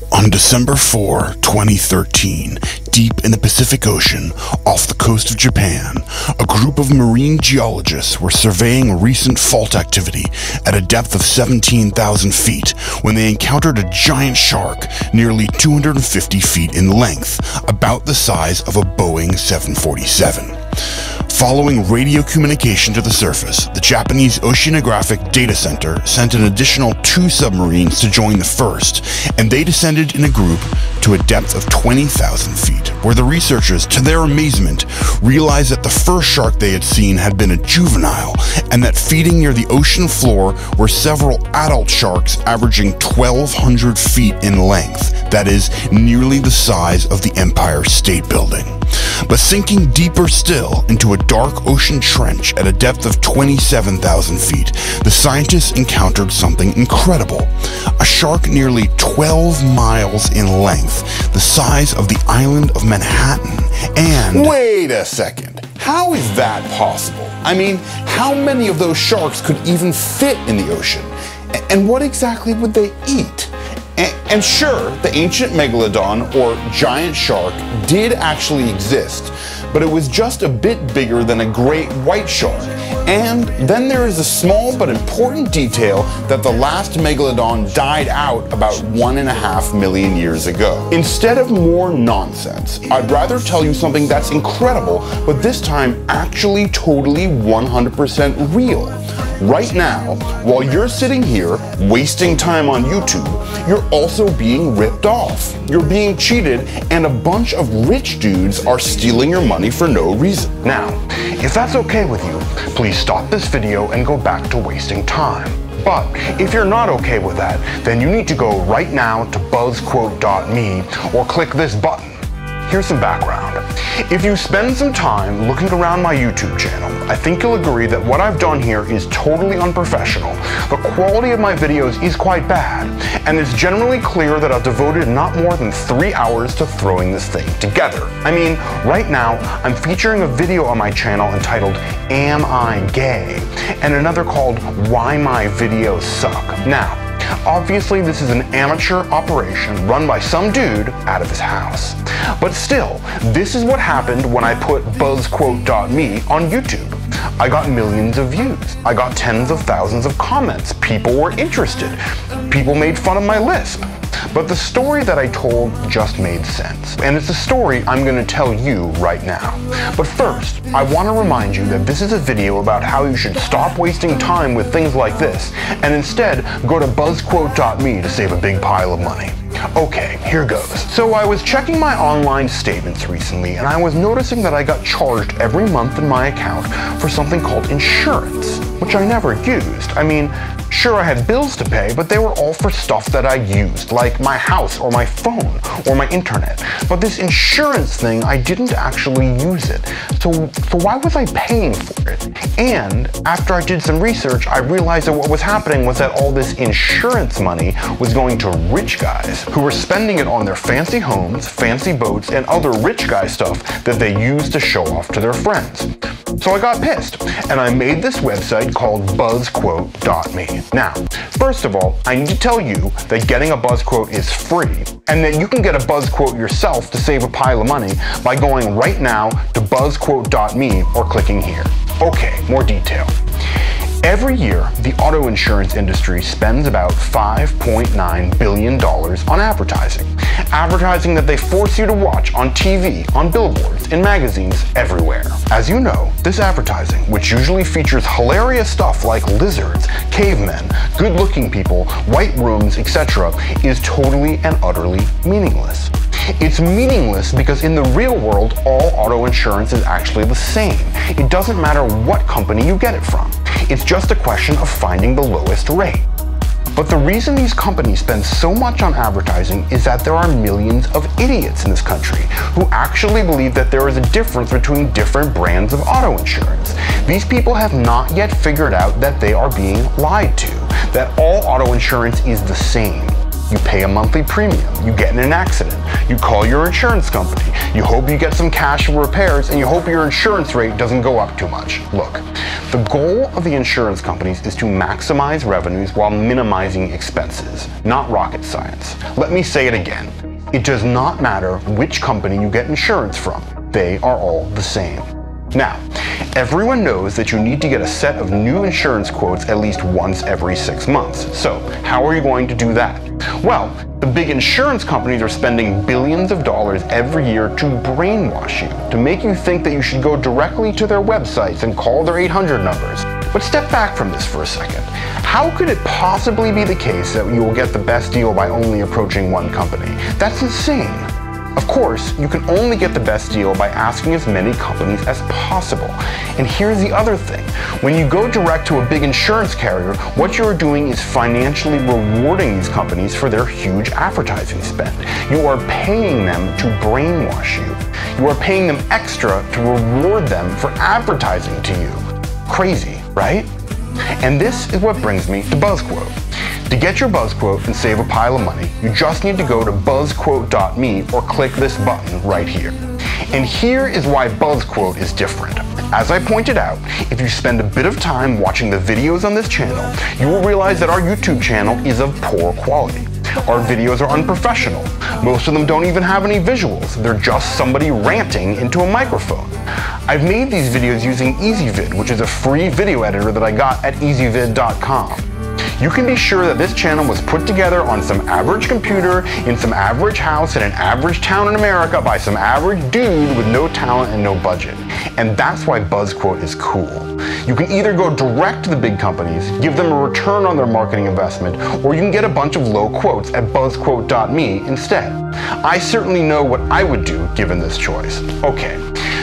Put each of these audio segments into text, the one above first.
On December 4, 2013, deep in the Pacific Ocean, off the coast of Japan, a group of marine geologists were surveying recent fault activity at a depth of 17,000 feet when they encountered a giant shark nearly 250 feet in length, about the size of a Boeing 747. Following radio communication to the surface, the Japanese Oceanographic Data Center sent an additional 2 submarines to join the first, and they descended in a group to a depth of 20,000 feet, where the researchers, to their amazement, realized that the first shark they had seen had been a juvenile, and that feeding near the ocean floor were several adult sharks averaging 1,200 feet in length, that is, nearly the size of the Empire State Building. But sinking deeper still into a dark ocean trench at a depth of 27,000 feet, the scientists encountered something incredible. A shark nearly 12 miles in length, the size of the island of Manhattan, and... Wait a second. How is that possible? I mean, how many of those sharks could even fit in the ocean? And what exactly would they eat? And sure, the ancient megalodon, or giant shark, did actually exist, but it was just a bit bigger than a great white shark. And then there is a small but important detail that the last megalodon died out about 1.5 million years ago. Instead of more nonsense, I'd rather tell you something that's incredible, but this time actually totally 100% real. Right now, while you're sitting here wasting time on YouTube, you're also being ripped off. You're being cheated, and a bunch of rich dudes are stealing your money for no reason. Now, if that's okay with you, please stop this video and go back to wasting time. But if you're not okay with that, then you need to go right now to Buzzquote.me or click this button. Here's some background. If you spend some time looking around my YouTube channel, I think you'll agree that what I've done here is totally unprofessional. The quality of my videos is quite bad, and it's generally clear that I've devoted not more than 3 hours to throwing this thing together. I mean, right now, I'm featuring a video on my channel entitled, Am I Gay? And another called, Why My Videos Suck. Now, obviously, this is an amateur operation run by some dude out of his house. But still, this is what happened when I put Buzzquote.me on YouTube. I got millions of views. I got tens of thousands of comments. People were interested. People made fun of my lisp. But the story that I told just made sense, and it's a story I'm going to tell you right now. But first, I want to remind you that this is a video about how you should stop wasting time with things like this, and instead go to Buzzquote.me to save a big pile of money. Okay, here goes. So I was checking my online statements recently, and I was noticing that I got charged every month in my account for something called insurance, which I never used. I mean, sure, I had bills to pay, but they were all for stuff that I used, like my house or my phone or my internet. But this insurance thing, I didn't actually use it. So why was I paying for it? And after I did some research, I realized that what was happening was that all this insurance money was going to rich guys who were spending it on their fancy homes, fancy boats, and other rich guy stuff that they used to show off to their friends. So I got pissed, and I made this website called Buzzquote.me. Now, first of all, I need to tell you that getting a Buzzquote is free, and that you can get a Buzzquote yourself to save a pile of money by going right now to Buzzquote.me or clicking here. Okay, more detail. Every year, the auto insurance industry spends about $5.9 billion on advertising. Advertising that they force you to watch on TV, on billboards, in magazines, everywhere. As you know, this advertising, which usually features hilarious stuff like lizards, cavemen, good-looking people, white rooms, etc., is totally and utterly meaningless. It's meaningless because in the real world, all auto insurance is actually the same. It doesn't matter what company you get it from. It's just a question of finding the lowest rate. But the reason these companies spend so much on advertising is that there are millions of idiots in this country who actually believe that there is a difference between different brands of auto insurance. These people have not yet figured out that they are being lied to, that all auto insurance is the same. You pay a monthly premium, you get in an accident, you call your insurance company, You hope you get some cash for repairs, and you hope your insurance rate doesn't go up too much. Look, the goal of the insurance companies is to maximize revenues while minimizing expenses, not rocket science. Let me say it again. It does not matter which company you get insurance from. They are all the same. Now, everyone knows that you need to get a set of new insurance quotes at least once every 6 months. So, how are you going to do that? Well, the big insurance companies are spending billions of dollars every year to brainwash you, to make you think that you should go directly to their websites and call their 800 numbers. But step back from this for a second. How could it possibly be the case that you will get the best deal by only approaching one company? That's insane. Of course, you can only get the best deal by asking as many companies as possible. And here's the other thing. When you go direct to a big insurance carrier, what you're doing is financially rewarding these companies for their huge advertising spend. You are paying them to brainwash you. You are paying them extra to reward them for advertising to you. Crazy, right? And this is what brings me to Buzzquote. To get your Buzzquote and save a pile of money, you just need to go to Buzzquote.me or click this button right here. And here is why Buzzquote is different. As I pointed out, if you spend a bit of time watching the videos on this channel, you will realize that our YouTube channel is of poor quality. Our videos are unprofessional. Most of them don't even have any visuals. They're just somebody ranting into a microphone. I've made these videos using EasyVid, which is a free video editor that I got at easyvid.com. You can be sure that this channel was put together on some average computer, in some average house, in an average town in America by some average dude with no talent and no budget. And that's why Buzzquote is cool. You can either go direct to the big companies, give them a return on their marketing investment, or you can get a bunch of low quotes at Buzzquote.me instead. I certainly know what I would do given this choice. Okay,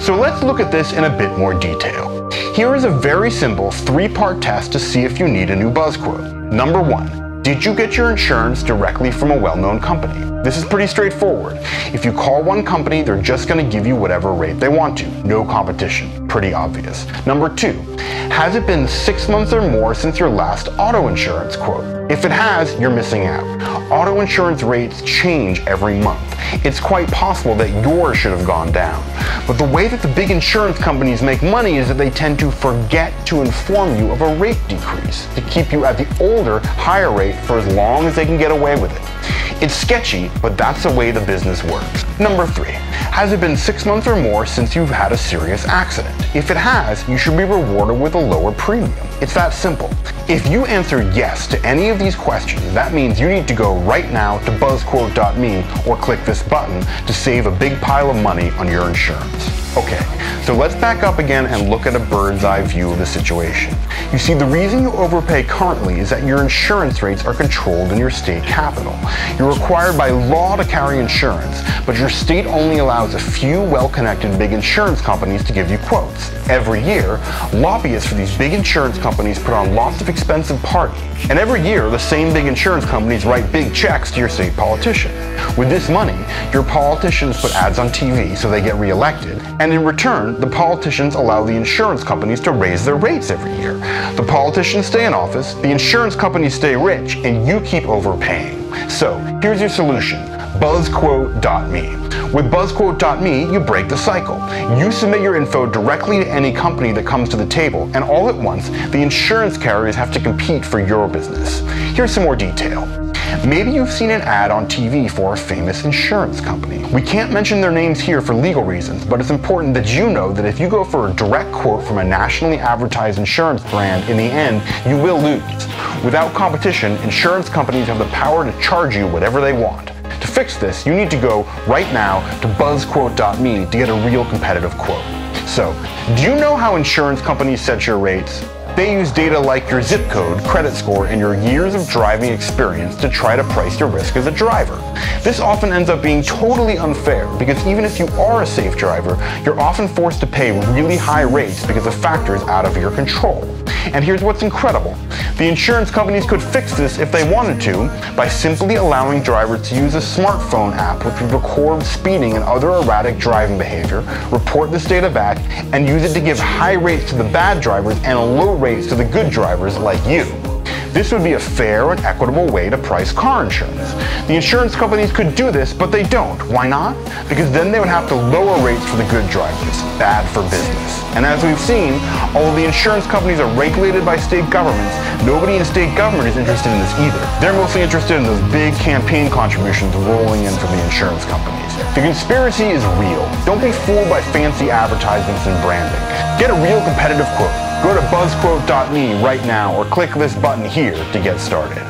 so let's look at this in a bit more detail. Here is a very simple 3-part test to see if you need a new Buzzquote. Number 1, did you get your insurance directly from a well-known company? This is pretty straightforward. If you call one company, they're just going to give you whatever rate they want to. No competition. Pretty obvious. Number 2, has it been 6 months or more since your last auto insurance quote? If it has, you're missing out. Auto insurance rates change every month. It's quite possible that yours should have gone down. But the way that the big insurance companies make money is that they tend to forget to inform you of a rate decrease to keep you at the older, higher rate for as long as they can get away with it. It's sketchy, but that's the way the business works. Number 3, has it been 6 months or more since you've had a serious accident? If it has, you should be rewarded with a lower premium. It's that simple. If you answer yes to any of these questions, that means you need to go right now to Buzzquote.me or click this button to save a big pile of money on your insurance. Okay, so let's back up again and look at a bird's eye view of the situation. You see, the reason you overpay currently is that your insurance rates are controlled in your state capital. You're required by law to carry insurance, but your state only allows a few well-connected big insurance companies to give you quotes. Every year, lobbyists for these big insurance companies put on lots of expensive parties. And every year, the same big insurance companies write big checks to your state politician. With this money, your politicians put ads on TV so they get reelected, and in return, the politicians allow the insurance companies to raise their rates every year. The politicians stay in office, the insurance companies stay rich, and you keep overpaying. So, here's your solution. Buzzquote.me. With Buzzquote.me, you break the cycle. You submit your info directly to any company that comes to the table, and all at once, the insurance carriers have to compete for your business. Here's some more detail. Maybe you've seen an ad on TV for a famous insurance company. We can't mention their names here for legal reasons, but it's important that you know that if you go for a direct quote from a nationally advertised insurance brand, in the end, you will lose. Without competition, insurance companies have the power to charge you whatever they want. To fix this, you need to go right now to Buzzquote.me to get a real competitive quote. So, do you know how insurance companies set your rates? They use data like your zip code, credit score, and your years of driving experience to try to price your risk as a driver. This often ends up being totally unfair because even if you are a safe driver, you're often forced to pay really high rates because of factors out of your control. And here's what's incredible. The insurance companies could fix this if they wanted to by simply allowing drivers to use a smartphone app which would record speeding and other erratic driving behavior, report this data back, and use it to give high rates to the bad drivers and low rates to the good drivers like you. This would be a fair and equitable way to price car insurance. The insurance companies could do this, but they don't. Why not? Because then they would have to lower rates for the good drivers. Bad for business. And as we've seen, although the insurance companies are regulated by state governments, nobody in state government is interested in this either. They're mostly interested in those big campaign contributions rolling in from the insurance companies. The conspiracy is real. Don't be fooled by fancy advertisements and branding. Get a real competitive quote. Go to Buzzquote.me right now or click this button here to get started.